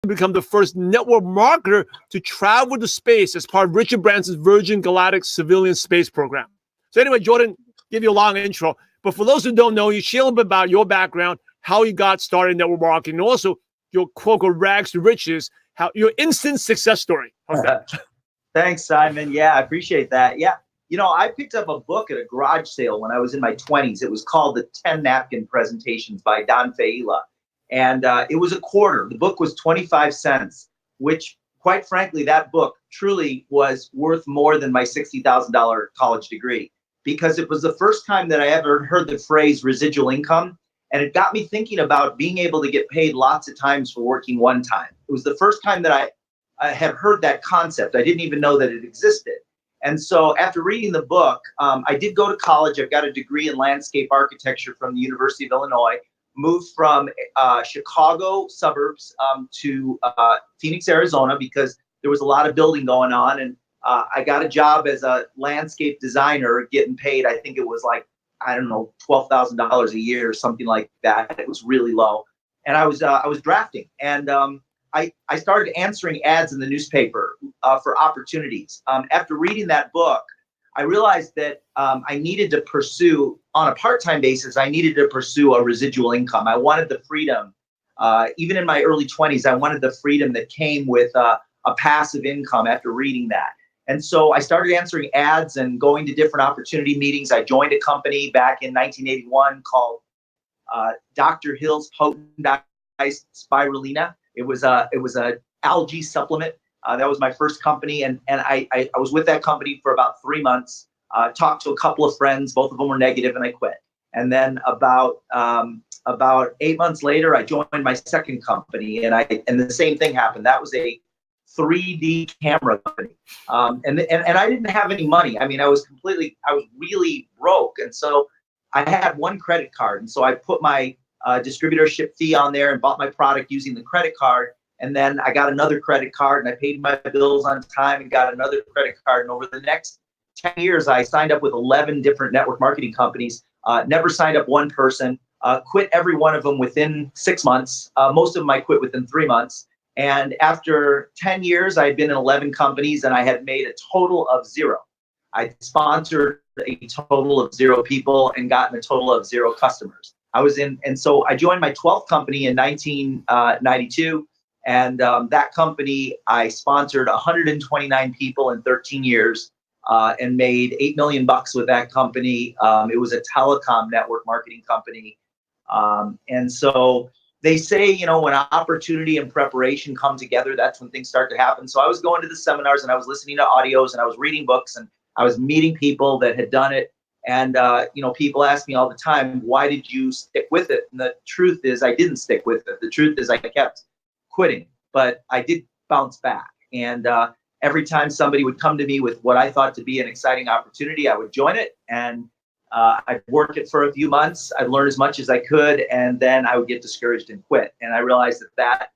become the first network marketer to travel to space as part of Richard Branson's Virgin Galactic civilian space program. So anyway, Jordan, give you a long intro. But for those who don't know you, share a little bit about your background, how you got started in network marketing, and also your quote, rags to riches, how your instant success story. Thanks, Simon. Yeah, I appreciate that. Yeah. I picked up a book at a garage sale when I was in my 20s. It was called The 10 Napkin Presentations by Don Failla. And it was a quarter. The book was 25 cents, which, quite frankly, that book truly was worth more than my $60,000 college degree, because it was the first time that I ever heard the phrase residual income. And it got me thinking about being able to get paid lots of times for working one time. It was the first time that I had heard that concept. I didn't even know that it existed. And so after reading the book, I did go to college. I've got a degree in landscape architecture from the University of Illinois, moved from Chicago suburbs to Phoenix, Arizona, because there was a lot of building going on. And I got a job as a landscape designer getting paid. I think it was like, I don't know, $12,000 a year or something like that. It was really low. And I was drafting. And I started answering ads in the newspaper for opportunities. After reading that book, I realized that I needed to pursue, on a part-time basis, I needed to pursue a residual income. I wanted the freedom. Even in my early 20s, I wanted the freedom that came with a passive income after reading that. And so I started answering ads and going to different opportunity meetings. I joined a company back in 1981 called Dr. Hill's Potent Spirulina. It was a algae supplement. That was my first company, and I was with that company for about 3 months. Talked to a couple of friends, both of them were negative, and I quit. And then about 8 months later, I joined my second company, and the same thing happened. That was a 3D camera company, and I didn't have any money. I mean, I was really broke, and so I had one credit card, and so I put my distributorship fee on there and bought my product using the credit card. And then I got another credit card and I paid my bills on time and got another credit card. And over the next 10 years, I signed up with 11 different network marketing companies, never signed up one person, quit every one of them within 6 months. Most of them I quit within 3 months. And after 10 years, I had been in 11 companies and I had made a total of 0. I sponsored a total of 0 people and gotten a total of 0 customers. And so I joined my 12th company in 1992. And that company, I sponsored 129 people in 13 years and made $8 million with that company. It was a telecom network marketing company. And so they say, when opportunity and preparation come together, that's when things start to happen. So I was going to the seminars and I was listening to audios and I was reading books and I was meeting people that had done it. And, people ask me all the time, why did you stick with it? And the truth is I didn't stick with it. The truth is I kept quitting, but I did bounce back. And every time somebody would come to me with what I thought to be an exciting opportunity, I would join it. And I'd work it for a few months. I'd learn as much as I could. And then I would get discouraged and quit. And I realized that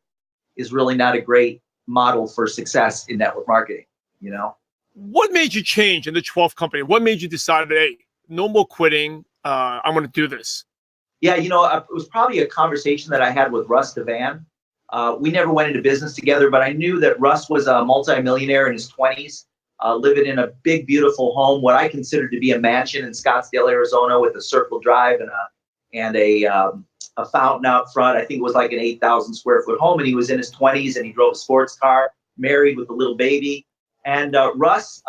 is really not a great model for success in network marketing, What made you change in the 12th company? What made you decide, hey, no more quitting. I'm going to do this. Yeah, it was probably a conversation that I had with Russ Devan. We never went into business together, but I knew that Russ was a multimillionaire in his 20s, living in a big, beautiful home, what I consider to be a mansion in Scottsdale, Arizona, with a circle drive and a fountain out front. I think it was like an 8,000 square foot home, and he was in his 20s, and he drove a sports car, married with a little baby. And Russ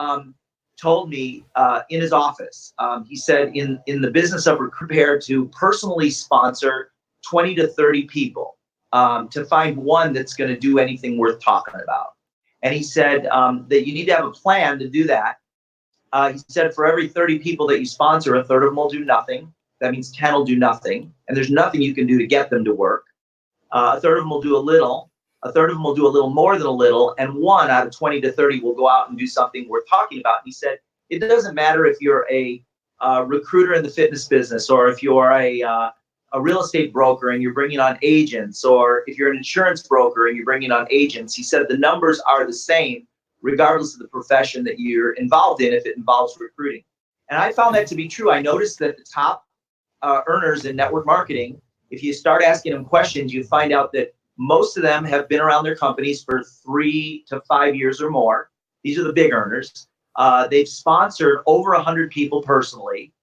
told me in his office, he said, in the business of prepared to personally sponsor 20 to 30 people to find one that's going to do anything worth talking about. And he said that you need to have a plan to do that. He said for every 30 people that you sponsor, a third of them will do nothing. That means 10 will do nothing. And there's nothing you can do to get them to work. A third of them will do a little. A third of them will do a little more than a little, and 1 out of 20 to 30 will go out and do something worth talking about. And he said, it doesn't matter if you're a recruiter in the fitness business, or if you're a real estate broker and you're bringing on agents, or if you're an insurance broker and you're bringing on agents. He said the numbers are the same regardless of the profession that you're involved in, if it involves recruiting. And I found that to be true. I noticed that the top earners in network marketing, if you start asking them questions, you find out that Most of them have been around their companies for 3 to 5 years or more. These are the big earners. They've sponsored over 100 people personally.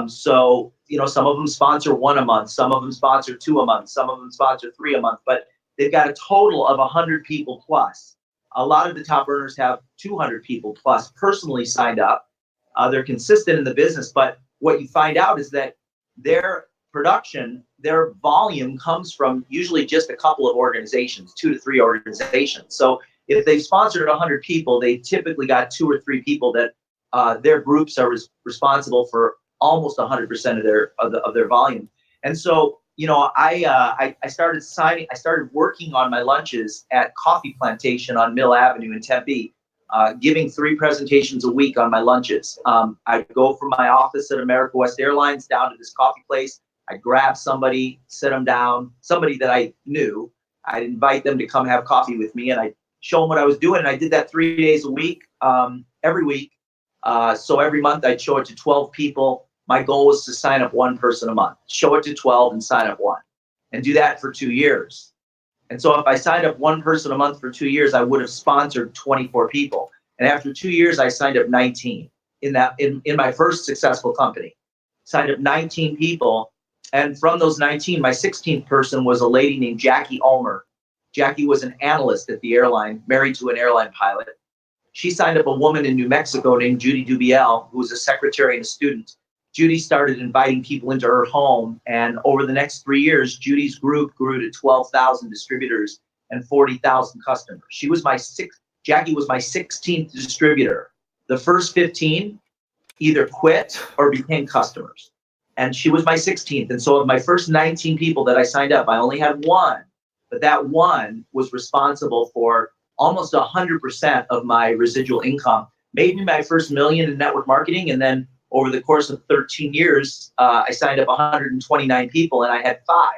So, some of them sponsor 1 a month, some of them sponsor 2 a month, some of them sponsor 3 a month, but they've got a total of 100 people plus. A lot of the top earners have 200 people plus personally signed up. They're consistent in the business, but what you find out is that their production, their volume comes from usually just a couple of organizations, 2 to 3 organizations. So if they've sponsored 100 people, they typically got 2 or 3 people that their groups are responsible for almost 100% of their volume. And so, I started working on my lunches at Coffee Plantation on Mill Avenue in Tempe, giving 3 presentations a week on my lunches. I'd go from my office at America West Airlines down to this coffee place. I'd grab somebody, sit them down, somebody that I knew. I'd invite them to come have coffee with me, and I'd show them what I was doing. And I did that 3 days a week, every week. So every month I'd show it to 12 people. My goal was to sign up 1 person a month, show it to 12 and sign up 1, and do that for 2 years. And so if I signed up 1 person a month for 2 years, I would have sponsored 24 people. And after 2 years, I signed up 19 in my first successful company. Signed up 19 people. And from those 19, my 16th person was a lady named Jackie Ulmer. Jackie was an analyst at the airline, married to an airline pilot. She signed up a woman in New Mexico named Judy Dubiel, who was a secretary and a student. Judy started inviting people into her home, and over the next 3 years, Judy's group grew to 12,000 distributors and 40,000 customers. Jackie was my 16th distributor. The first 15 either quit or became customers, and she was my 16th. And so of my first 19 people that I signed up, I only had 1, but that 1 was responsible for almost 100% of my residual income. Made me my first $1 million in network marketing, and then over the course of 13 years, I signed up 129 people, and I had 5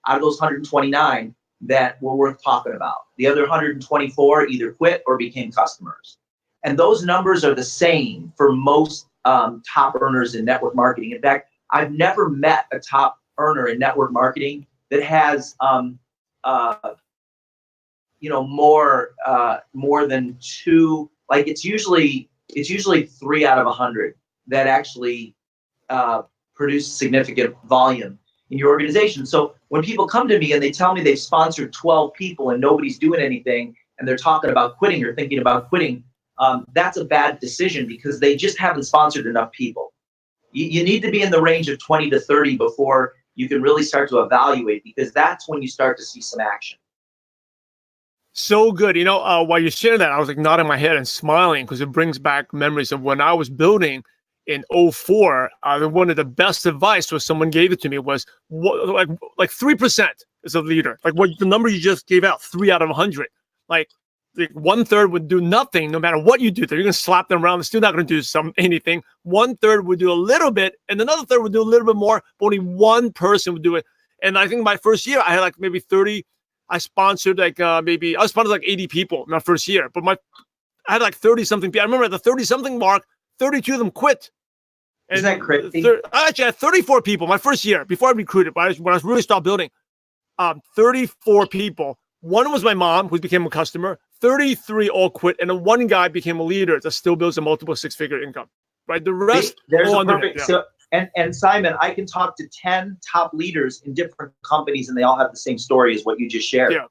out of those 129 that were worth talking about. The other 124 either quit or became customers. And those numbers are the same for most top earners in network marketing. In fact, I've never met a top earner in network marketing that has more than 2. Like it's usually 3 out of 100 that actually produce significant volume in your organization. So when people come to me and they tell me they've sponsored 12 people and nobody's doing anything, and they're talking about quitting or thinking about quitting, that's a bad decision because they just haven't sponsored enough people. You need to be in the range of 20 to 30 before you can really start to evaluate, because that's when you start to see some action. So good. While you're sharing that, I was like nodding my head and smiling because it brings back memories of when I was building in 2004. One of the best advice was someone gave it to me was like 3% is a leader. Like what the number you just gave out, 3 out of 100. Like 1/3 would do nothing no matter what you do. You're going to slap them around. They're still not going to do anything. 1/3 would do a little bit, and another third would do a little bit more, but only 1 person would do it. And I think my first year, I had like maybe 30. I sponsored like 80 people in my first year, but I had like 30 something people. I remember at the 30 something mark, 32 of them quit. And isn't that crazy? I actually had 34 people my first year before I recruited, when I was really stopped building. 34 people. 1 was my mom, who became a customer. 33 all quit, and then 1 guy became a leader that still builds a multiple 6-figure income. Right, the rest. There's a perfect. So, and Simon, I can talk to 10 top leaders in different companies, and they all have the same story as what you just shared. Yeah.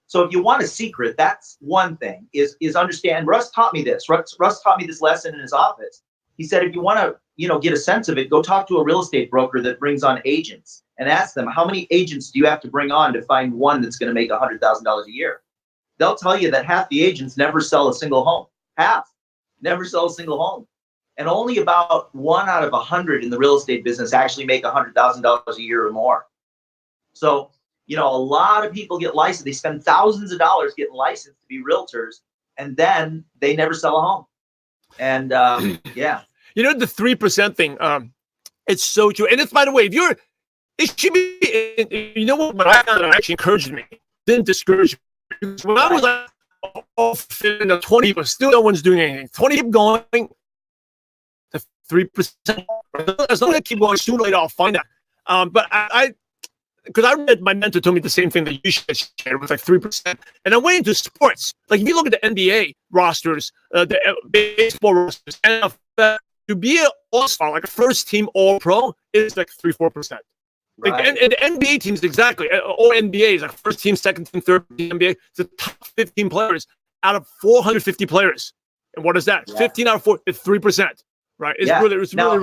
So if you want a secret, that's one thing. Is understand. Russ taught me this. Russ taught me this lesson in his office. He said, if you want to, get a sense of it, go talk to a real estate broker that brings on agents and ask them, how many agents do you have to bring on to find one that's going to make $100,000 a year? They'll tell you that half the agents never sell a single home. Half never sell a single home. And only about 1 out of 100 in the real estate business actually make $100,000 a year or more. So, a lot of people get licensed. They spend thousands of dollars getting licensed to be realtors, and then they never sell a home. And yeah. The 3% thing, it's so true. And it's, by the way, it should be, what I found that actually encouraged me, didn't discourage me. Because when I was in the 20, but still no one's doing anything. 20 keep going to 3%. As long as I keep going, sooner or later I'll find that. But because I read, my mentor told me the same thing that you shared with like 3%. And I went into sports. Like if you look at the NBA rosters, the baseball rosters, NFL, to be an all-star, like a first-team All-Pro, is like 3-4%. Like, Right. and the NBA teams, exactly, or NBA is like first team, second team, third team NBA. It's the top 15 players out of 450 players. And what is that? Yeah. 15 out of 4 is 3%. Right? It's really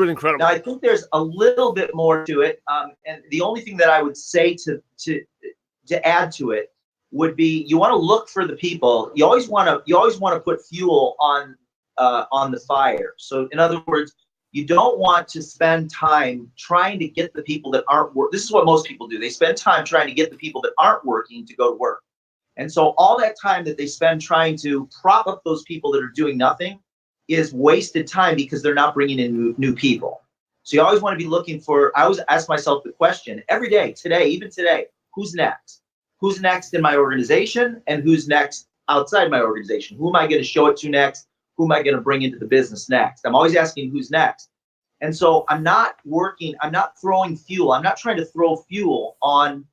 incredible. Now I think there's a little bit more to it. And the only thing that I would say to add to it would be you want to look for the people. You always want to put fuel on the fire. So in other words, you don't want to spend time trying to get the people that aren't working. This is what most people do. They spend time trying to get the people that aren't working to go to work. And so all that time that they spend trying to prop up those people that are doing nothing is wasted time because they're not bringing in new people. So you always want to be looking for, I always ask myself the question every day, even today, who's next? Who's next in my organization and who's next outside my organization? Who am I going to show it to next? Who am I going to bring into the business next? I'm always asking who's next. And so I'm not throwing fuel. I'm not trying to throw fuel on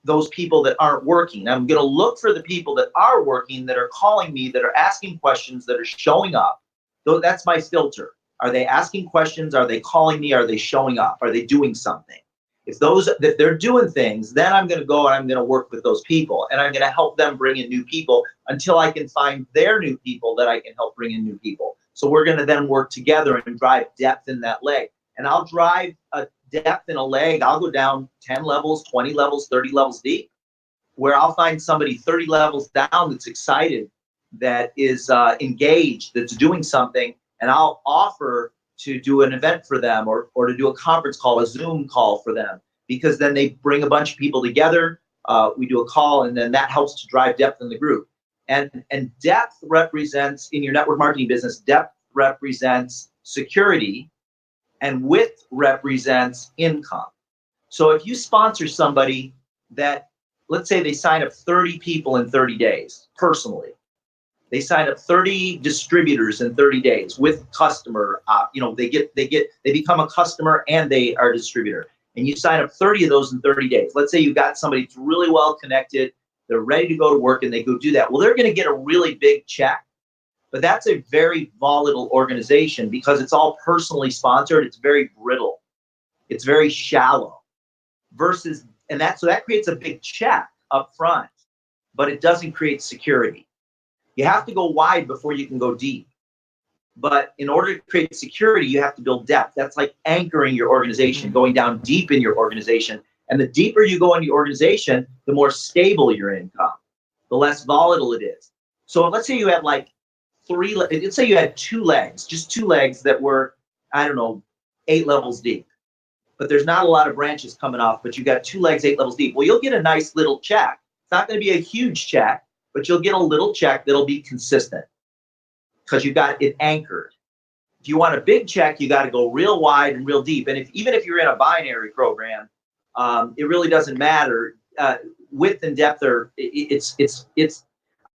those people that aren't working. I'm going to look for the people that are working, that are calling me, that are asking questions, that are showing up. So that's my filter. Are they asking questions? Are they calling me? Are they showing up? Are they doing something? If they're doing things, then I'm going to go and I'm going to work with those people and I'm going to help them bring in new people until I can find their new people that I can help bring in new people. So we're going to then work together and drive depth in that leg. And I'll drive a depth in a leg. I'll go down 10 levels, 20 levels, 30 levels deep, where I'll find somebody 30 levels down that's excited, that is engaged, that's doing something, and I'll offer to do an event for them or to do a conference call, a Zoom call for them, because then they bring a bunch of people together. We do a call, and then that helps to drive depth in the group. And depth represents, in your network marketing business, depth represents security, and width represents income. So if you sponsor somebody that, let's say they sign up 30 people in 30 days personally, they sign up 30 distributors in 30 days with customer, they become a customer and they are a distributor. And you sign up 30 of those in 30 days. Let's say you got somebody that's really well connected, they're ready to go to work, and they go do that. Well, they're going to get a really big check, but that's a very volatile organization because it's all personally sponsored. It's very brittle. It's very shallow versus, so that creates a big check up front, but it doesn't create security. You have to go wide before you can go deep. But in order to create security, you have to build depth. That's like anchoring your organization, going down deep in your organization. And the deeper you go in your organization, the more stable your income, the less volatile it is. So let's say you had like let's say you had just two legs that were, 8 levels deep. But there's not a lot of branches coming off, but you got 2 legs, 8 levels deep. Well, you'll get a nice little check. It's not going to be a huge check, but you'll get a little check that'll be consistent because you got it anchored. If you want a big check, you got to go real wide and real deep. And even if you're in a binary program, it really doesn't matter. Width and depth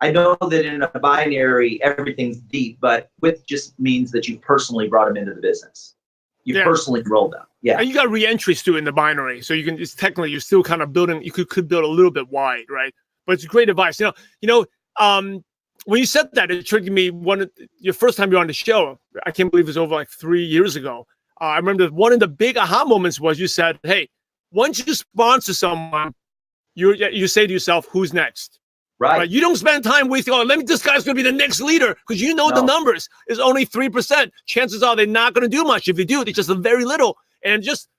I know that in a binary, everything's deep, but width just means that you personally brought them into the business. You personally rolled them. Yeah. And you got re-entries too in the binary. So you can just technically, you're still kind of building, you could build a little bit wide, right? But it's great advice. When you said that, it triggered me. Your first time you were on the show, I can't believe it was over like 3 years ago. I remember one of the big aha moments was you said, hey, once you sponsor someone, you say to yourself, who's next? Right. You don't spend time wasting, this guy's going to be the next leader because the numbers is only 3%. Chances are they're not going to do much. If they do, they just very little. And just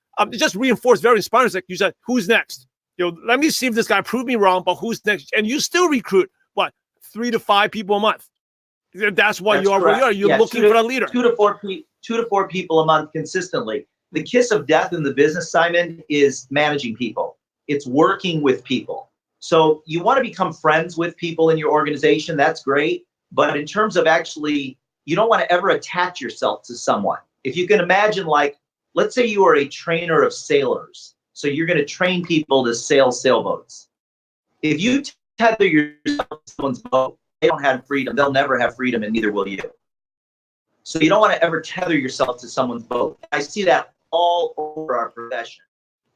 reinforced, very inspiring. It's like you said, who's next? Let me see if this guy proved me wrong, but who's next? And you still recruit, 3 to 5 people a month. That's why you are where you are. You're looking for a leader. 2 to 4 people a month consistently. The kiss of death in the business, Simon, is managing people. It's working with people. So you want to become friends with people in your organization. That's great. But in terms of you don't want to ever attach yourself to someone. If you can imagine, let's say you are a trainer of sailors. So you're going to train people to sail sailboats. If you tether yourself to someone's boat, they don't have freedom. They'll never have freedom, and neither will you. So you don't want to ever tether yourself to someone's boat. I see that all over our profession.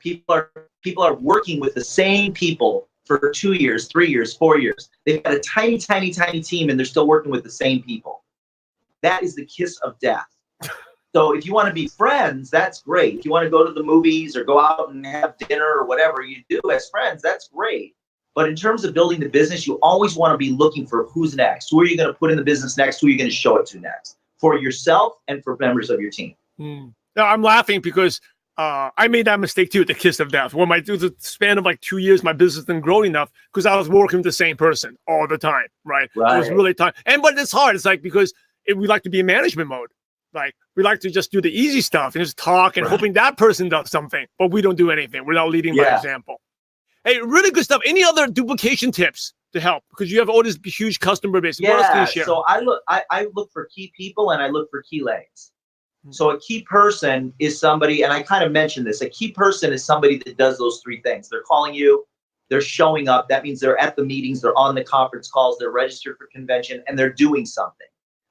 People are working with the same people for 2 years, 3 years, 4 years. They've got a tiny, tiny, tiny team, and they're still working with the same people. That is the kiss of death. So if you want to be friends, that's great. If you want to go to the movies or go out and have dinner or whatever you do as friends, that's great. But in terms of building the business, you always want to be looking for who's next. Who are you going to put in the business next? Who are you going to show it to next? For yourself and for members of your team. Now, I'm laughing because I made that mistake too, the kiss of death. When the span of like 2 years, my business didn't grow enough because I was working with the same person all the time, right? It was really tough. But it's hard. It's like because we like to be in management mode. Like we like to just do the easy stuff and just talk and hoping that person does something, but we don't do anything. We're not leading by example. Hey, really good stuff. Any other duplication tips to help? Because you have all this huge customer base. What else can you share? So I look for key people and I look for key legs. So a key person is somebody, and I kind of mentioned this, a key person is somebody that does those three things. They're calling you, they're showing up. That means they're at the meetings, they're on the conference calls, they're registered for convention, and they're doing something.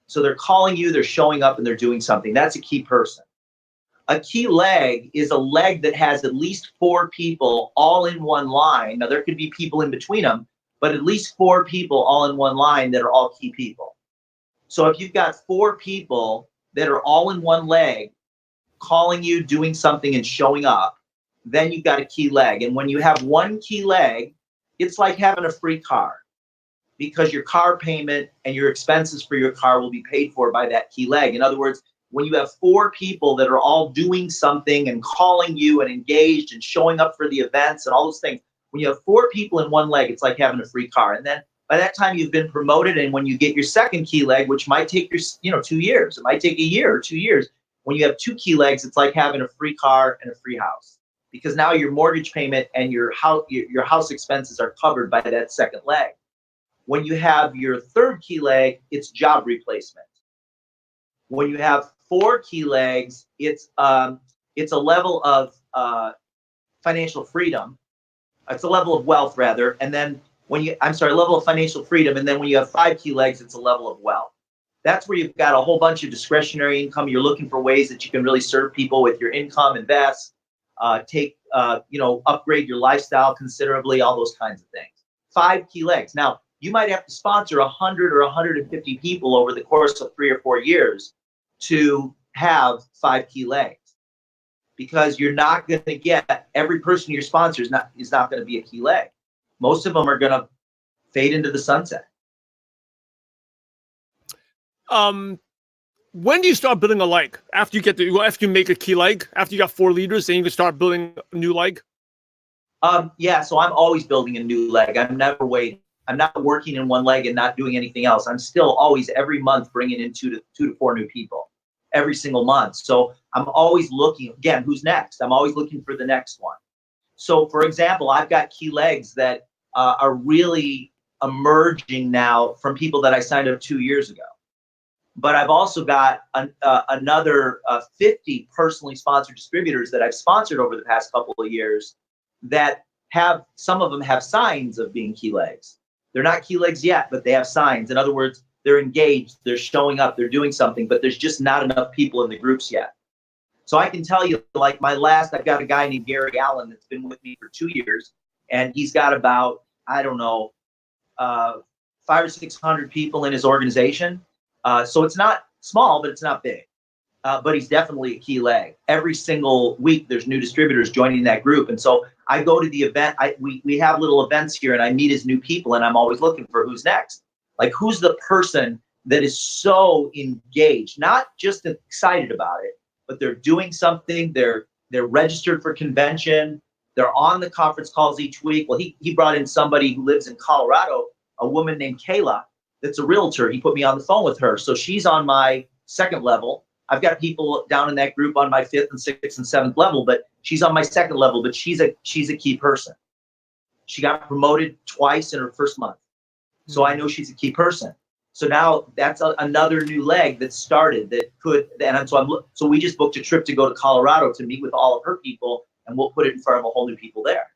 So they're calling you, they're showing up, and they're doing something. That's a key person. A key leg is a leg that has at least 4 people all in one line. Now, there could be people in between them, but at least 4 people all in one line that are all key people. So if you've got 4 people that are all in one leg, calling you, doing something, and showing up, then you've got a key leg. And when you have one key leg, it's like having a free car, because your car payment and your expenses for your car will be paid for by that key leg. In other words, when you have 4 people that are all doing something and calling you and engaged and showing up for the events and all those things, when you have 4 people in one leg, it's like having a free car. And then by that time you've been promoted, and when you get your second key leg, which might take 2 years, it might take a year or 2 years. When you have 2 key legs, it's like having a free car and a free house, because now your mortgage payment and your house expenses are covered by that second leg. When you have your third key leg, it's job replacement. When you have 4 key legs, it's a level of financial freedom. It's a level of wealth, rather. And then level of financial freedom. And then when you have 5 key legs, it's a level of wealth. That's where you've got a whole bunch of discretionary income. You're looking for ways that you can really serve people with your income, invest, upgrade your lifestyle considerably, all those kinds of things. 5 key legs. Now, you might have to sponsor 100 or 150 people over the course of 3 or 4 years to have 5 key legs, because you're not going to get every person your sponsor is not going to be a key leg. Most of them are going to fade into the sunset. When do you start building a leg? After you make a key leg, after you got 4 leaders, then you can start building a new leg? So I'm always building a new leg. I'm never waiting. I'm not working in one leg and not doing anything else. I'm still always every month bringing in 2 to 4 new people every single month. So I'm always looking, again, who's next? I'm always looking for the next one. So for example, I've got key legs that are really emerging now from people that I signed up 2 years ago. But I've also got another 50 personally sponsored distributors that I've sponsored over the past couple of years that some of them have signs of being key legs. They're not key legs yet, but they have signs. In other words, they're engaged, they're showing up, they're doing something, but there's just not enough people in the groups yet. So I can tell you, like I've got a guy named Gary Allen that's been with me for 2 years, and he's got about, 500 or 600 people in his organization. So it's not small, but it's not big. But he's definitely a key leg. Every single week, there's new distributors joining that group. And so I go to the event. We have little events here, and I meet his new people, and I'm always looking for who's next. Like, who's the person that is so engaged, not just excited about it, but they're doing something. They're registered for convention. They're on the conference calls each week. Well, he brought in somebody who lives in Colorado, a woman named Kayla, that's a realtor. He put me on the phone with her. So she's on my second level. I've got people down in that group on my 5th and 6th and 7th level, but she's on my second level, but she's a key person. She got promoted twice in her first month. So I know she's a key person. So now that's another new leg that started that could, and so we just booked a trip to go to Colorado to meet with all of her people, and we'll put it in front of a whole new people there,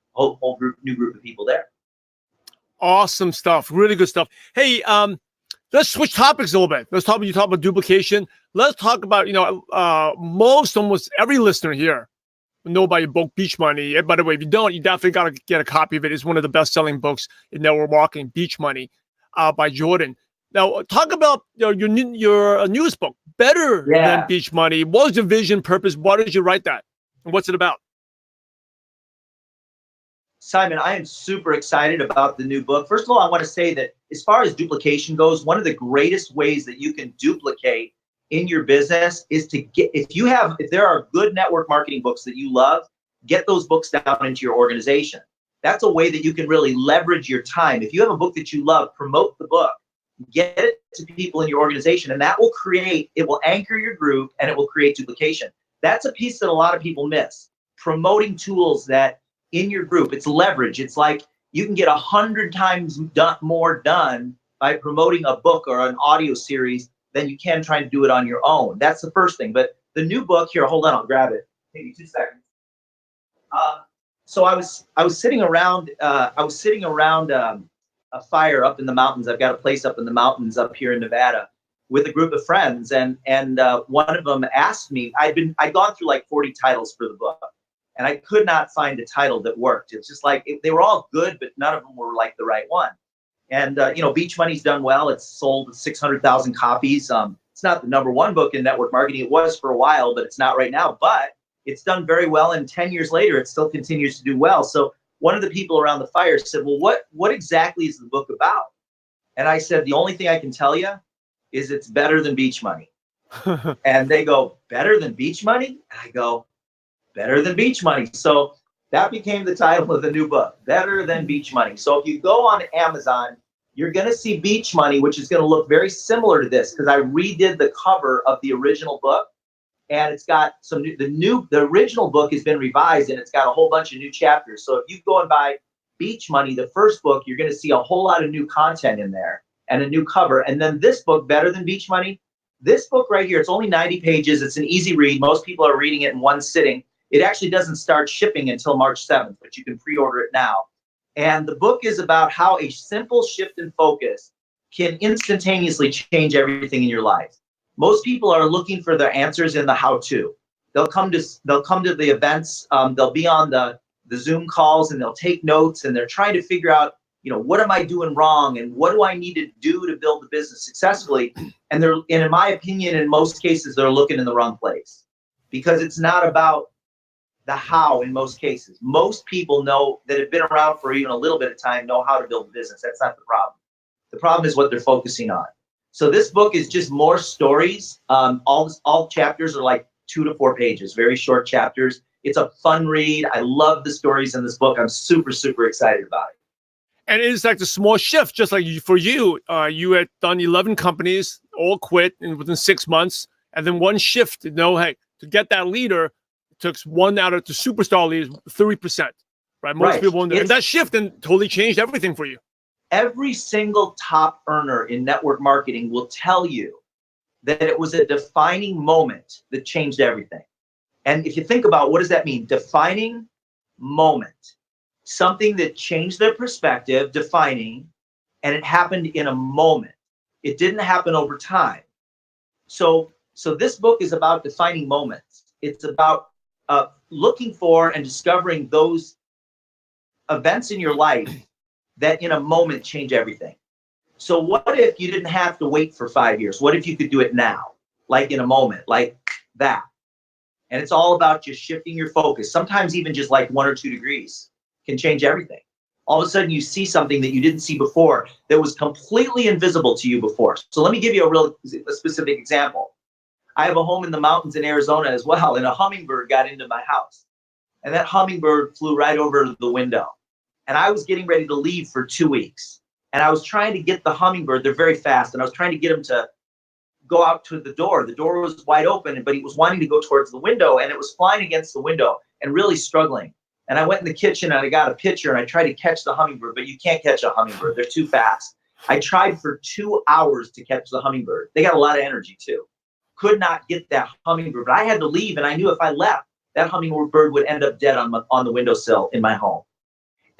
new group of people there. Awesome stuff. Really good stuff. Hey, let's switch topics a little bit. You talk about duplication. Let's talk about, almost every listener here know about your book, Beach Money. And by the way, if you don't, you definitely got to get a copy of it. It's one of the best-selling books in network marketing, Beach Money, by Jordan. Now, talk about your newest book, Better Than Yeah. Beach Money. What was your vision, purpose? Why did you write that? And what's it about? Simon, I am super excited about the new book. First of all, I want to say that as far as duplication goes, one of the greatest ways that you can duplicate in your business is to get, if there are good network marketing books that you love, get those books down into your organization. That's a way that you can really leverage your time. If you have a book that you love, promote the book, get it to people in your organization, and that will it will anchor your group and it will create duplication. That's a piece that a lot of people miss. Promoting tools that in your group, it's leverage. It's like you can get 100 times more done by promoting a book or an audio series than you can trying to do it on your own. That's the first thing. But the new book here, hold on, I'll grab it. Maybe 2 seconds. So I was sitting around a fire up in the mountains. I've got a place up in the mountains up here in Nevada with a group of friends, and one of them asked me. I'd gone through like 40 titles for the book, and I could not find a title that worked. It's just like they were all good, but none of them were like the right one. And Beach Money's done well. It's sold 600,000 copies. It's not the #1 book in network marketing. It was for a while, but it's not right now. But it's done very well, and 10 years later, it still continues to do well. So one of the people around the fire said, "Well, what exactly is the book about?" And I said, "The only thing I can tell you is it's better than Beach Money." And they go, "Better than Beach Money?" And I go, "Better than Beach Money." So that became the title of the new book, Better Than Beach Money. So if you go on Amazon, you're going to see Beach Money, which is going to look very similar to this because I redid the cover of the original book, and it's got the original book has been revised, and it's got a whole bunch of new chapters. So if you go and buy Beach Money, the first book, you're going to see a whole lot of new content in there and a new cover. And then this book, Better Than Beach Money, this book right here, it's only 90 pages. It's an easy read. Most people are reading it in one sitting. It actually doesn't start shipping until March 7th, but you can pre-order it now. And the book is about how a simple shift in focus can instantaneously change everything in your life. Most people are looking for their answers in the how-to. They'll come to the events. They'll be on the Zoom calls, and they'll take notes, and they're trying to figure out, what am I doing wrong, and what do I need to do to build the business successfully? And in my opinion, in most cases, they're looking in the wrong place, because it's not about the how. In most cases, most people know that have been around for even a little bit of time know how to build a business. That's not the problem. The problem is what they're focusing on. So this book is just more stories. All chapters are like 2 to 4 pages, very short chapters. It's a fun read. I love the stories in this book. I'm super, super excited about it. And it's like the small shift, just like for you. You had done 11 companies, all quit within 6 months, and then one shift. Hey, to get that leader, it took one out of the superstar leaders, 30%. Right? Most people won't do. And that shift then totally changed everything for you. Every single top earner in network marketing will tell you that it was a defining moment that changed everything. And if you think about what does that mean? Defining moment. Something that changed their perspective, defining, and it happened in a moment. It didn't happen over time. So this book is about defining moments. It's about looking for and discovering those events in your life that in a moment change everything. So what if you didn't have to wait for 5 years? What if you could do it now, like in a moment, like that? And it's all about just shifting your focus. Sometimes even just like 1 or 2 degrees can change everything. All of a sudden you see something that you didn't see before that was completely invisible to you before. So let me give you a specific example. I have a home in the mountains in Arizona as well, and a hummingbird got into my house. And that hummingbird flew right over the window. And I was getting ready to leave for 2 weeks. And I was trying to get the hummingbird, they're very fast, and I was trying to get him to go out to the door. The door was wide open, but he was wanting to go towards the window, and it was flying against the window and really struggling. And I went in the kitchen and I got a pitcher and I tried to catch the hummingbird, but you can't catch a hummingbird. They're too fast. I tried for 2 hours to catch the hummingbird. They got a lot of energy too. Could not get that hummingbird, but I had to leave, and I knew if I left, that hummingbird would end up dead on the windowsill in my home.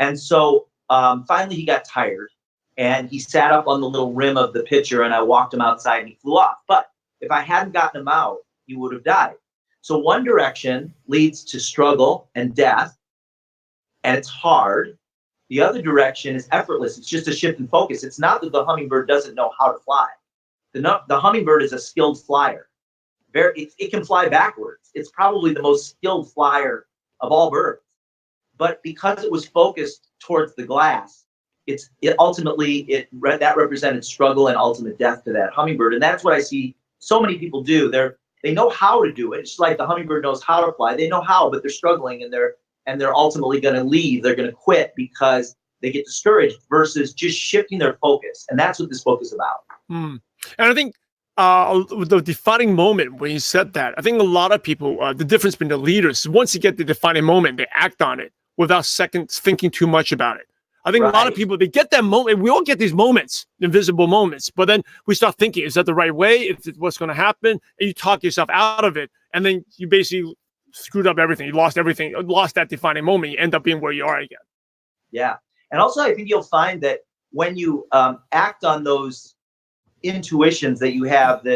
And so finally he got tired, and he sat up on the little rim of the pitcher, and I walked him outside and he flew off. But if I hadn't gotten him out, he would have died. So one direction leads to struggle and death, and it's hard. The other direction is effortless. It's just a shift in focus. It's not that the hummingbird doesn't know how to fly. The hummingbird is a skilled flyer. It can fly backwards. It's probably the most skilled flyer of all birds. But because it was focused towards the glass, that represented struggle and ultimate death to that hummingbird. And that's what I see so many people do. They know how to do it. It's like the hummingbird knows how to fly. They know how, but they're struggling, and they're ultimately going to leave. They're going to quit because they get discouraged versus just shifting their focus. And that's what this book is about. And I think the defining moment when you said that, I think a lot of people, the difference between the leaders is once you get the defining moment, they act on it without seconds thinking too much about it. I think a lot of people, they get that moment. We all get these moments, invisible moments, but then we start thinking, is that the right way? Is it what's going to happen? And you talk yourself out of it. And then you basically screwed up everything. You lost everything, lost that defining moment. You end up being where you are again. Yeah. And also, I think you'll find that when you act on those intuitions that you have,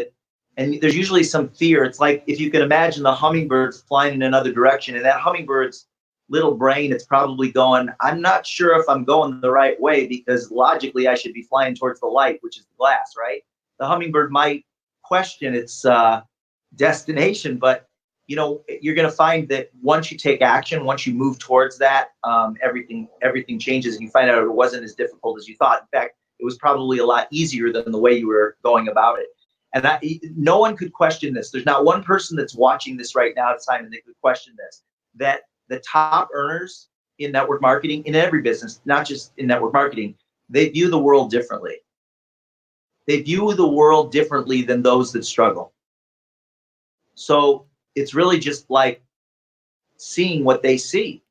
and there's usually some fear. It's like if you can imagine the hummingbirds flying in another direction, and that hummingbird's little brain, it's probably going, I'm not sure if I'm going the right way, because logically I should be flying towards the light, which is the glass, right? The hummingbird might question its destination, but you're going to find that once you take action, once you move towards that, everything changes, and you find out it wasn't as difficult as you thought. In fact, it was probably a lot easier than the way you were going about it. And no one could question this. There's not one person that's watching this right now, Simon, that could question this, that the top earners in network marketing, in every business, not just in network marketing, they view the world differently. They view the world differently than those that struggle. So it's really just like seeing what they see,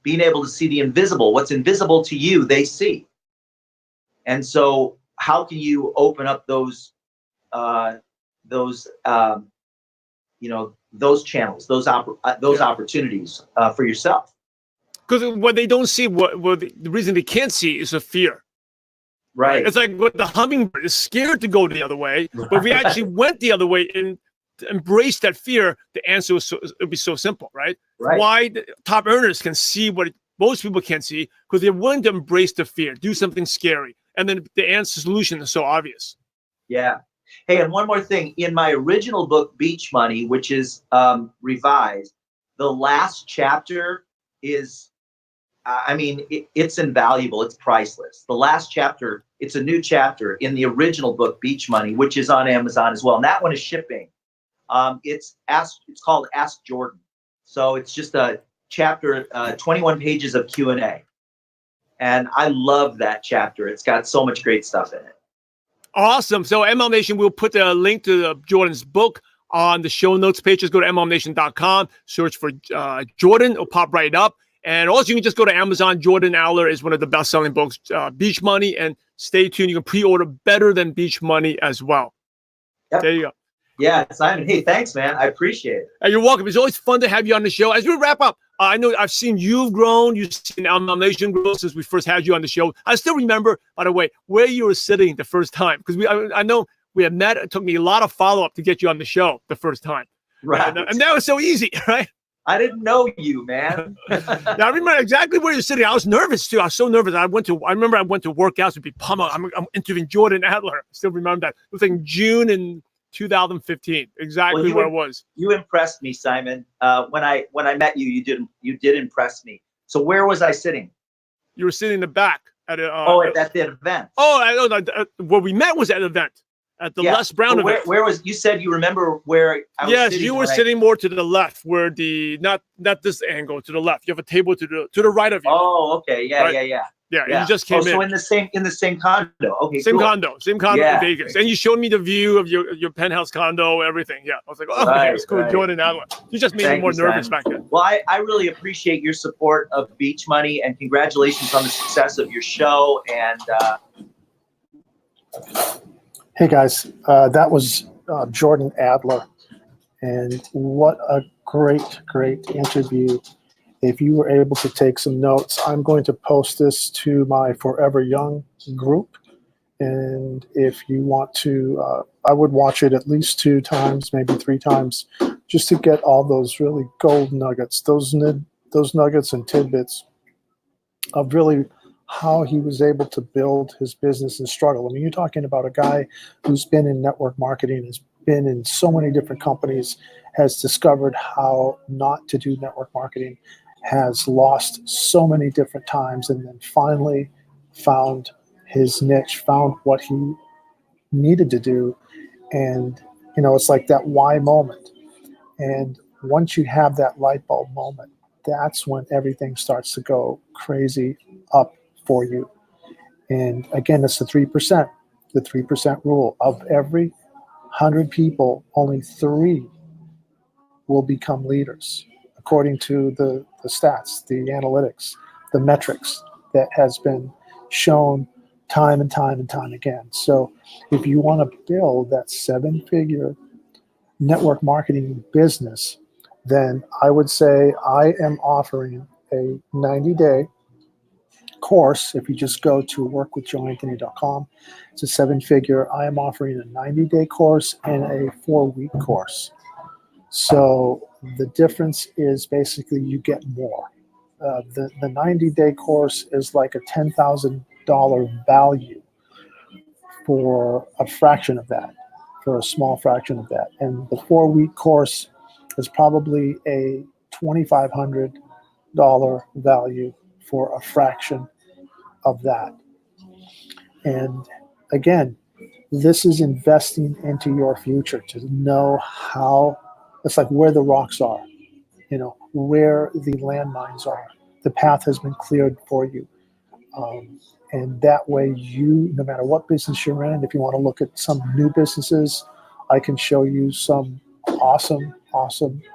being able to see the invisible. What's invisible to you, they see. And so how can you open up those channels, those opportunities for yourself? Because what they don't see, the reason they can't see is a fear. Right. It's like what the hummingbird is scared to go the other way. But if we actually went the other way and embraced that fear, the answer would be so simple, right? Why the top earners can see what most people can't see, because they're willing to embrace the fear, do something scary. And then the answer solution is so obvious. Yeah. Hey, and one more thing. In my original book, Beach Money, which is revised, the last chapter is, it's invaluable. It's priceless. The last chapter, it's a new chapter in the original book, Beach Money, which is on Amazon as well. And that one is shipping. It's called Ask Jordan. So it's just a chapter, 21 pages of Q&A. And I love that chapter. It's got so much great stuff in it. Awesome. So ML Nation, we'll put a link to Jordan's book on the show notes page. Just go to mlnation.com, search for Jordan. It'll pop right up. And also, you can just go to Amazon. Jordan Adler is one of the best-selling books, Beach Money. And stay tuned. You can pre-order Better Than Beach Money as well. Yep. There you go. Yeah, Simon. Hey, thanks, man. I appreciate it. You're welcome. It's always fun to have you on the show. As we wrap up, I know I've seen you've grown. You've seen ML Nation grow since we first had you on the show. I still remember, by the way, where you were sitting the first time. Because I know we had met. It took me a lot of follow-up to get you on the show the first time. Right. And that was so easy, right? I didn't know you, man. Now, I remember exactly where you're sitting. I was nervous, too. I was so nervous. I remember I went to workouts to be pummeled. I'm interviewing Jordan Adler. I still remember that. It was like June in 2015, exactly where it was. You impressed me, Simon. When I met you, you did impress me. So where was I sitting? You were sitting in the back at at that event. Where we met was at an event at the Les Brown event. Where was you said you remember where I was yes, sitting? You were sitting more to the left, where not this angle, to the left. You have a table to the right of you. Oh, okay. Yeah, right? Yeah, you just came in. So in the same condo. Okay, same condo in Vegas. And you showed me the view of your penthouse condo, everything. Yeah, I was like, it's cool. Right. Jordan Adler. You just made me more nervous back then. Well, I really appreciate your support of Beach Money, and congratulations on the success of your show. And hey guys, that was Jordan Adler, and what a great interview. If you were able to take some notes, I'm going to post this to my Forever Young group. And if you want to, I would watch it at least 2 times, maybe 3 times just to get all those really gold nuggets, those nuggets and tidbits of really how he was able to build his business and struggle. I mean, you're talking about a guy who's been in network marketing, has been in so many different companies, has discovered how not to do network marketing, has lost so many different times, and then finally found his niche, found what he needed to do. And, you know, it's like that why moment. And once you have that light bulb moment, that's when everything starts to go crazy up for you. And again, it's the 3% rule. Of every 100 people, only 3 will become leaders, according to the stats, the analytics, the metrics that has been shown time and time and time again. So if you want to build that 7-figure network marketing business, then I would say I am offering a 90-day course. If you just go to workwithjoeanthony.com, it's a 7-figure. I am offering a 90-day course and a 4-week course. So the difference is basically you get more. The 90-day course is like a $10,000 value for a fraction of that, for a small fraction of that. And the 4-week course is probably a $2,500 value for a fraction of that. And again, this is investing into your future to know how, it's like where the rocks are, you know, where the landmines are. The path has been cleared for you. And that way you, no matter what business you're in, if you want to look at some new businesses, I can show you some awesome,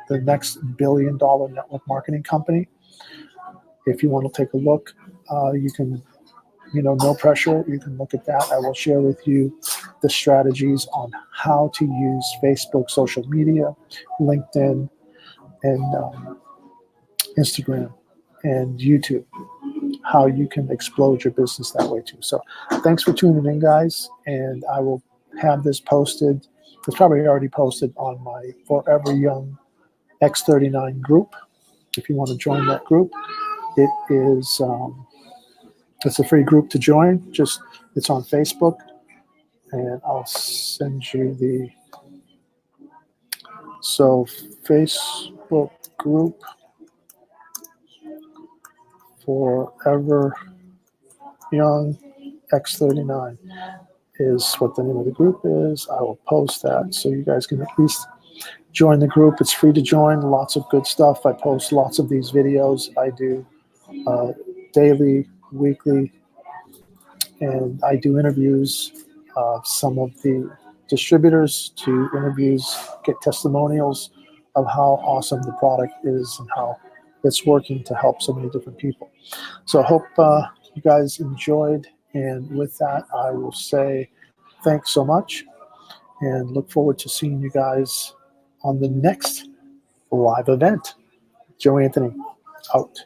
the next $1 billion network marketing company. If you want to take a look, you can, you know, no pressure. You can look at that. I will share with you the strategies on how to use Facebook, social media, LinkedIn, and Instagram, and YouTube, how you can explode your business that way too. So thanks for tuning in, guys. And I will have this posted. It's probably already posted on my Forever Young X39 group. If you want to join that group, it is, it's a free group to join. Just, it's on Facebook, and I'll send you the, so Facebook group Forever Young X39 is what the name of the group is. I will post that so you guys can at least join the group. It's free to join. Lots of good stuff. I post lots of these videos. I do daily, weekly, and I do interviews. Some of the distributors to interviews, get testimonials of how awesome the product is and how it's working to help so many different people. So I hope you guys enjoyed. And with that, I will say thanks so much and look forward to seeing you guys on the next live event. Joe Anthony, out.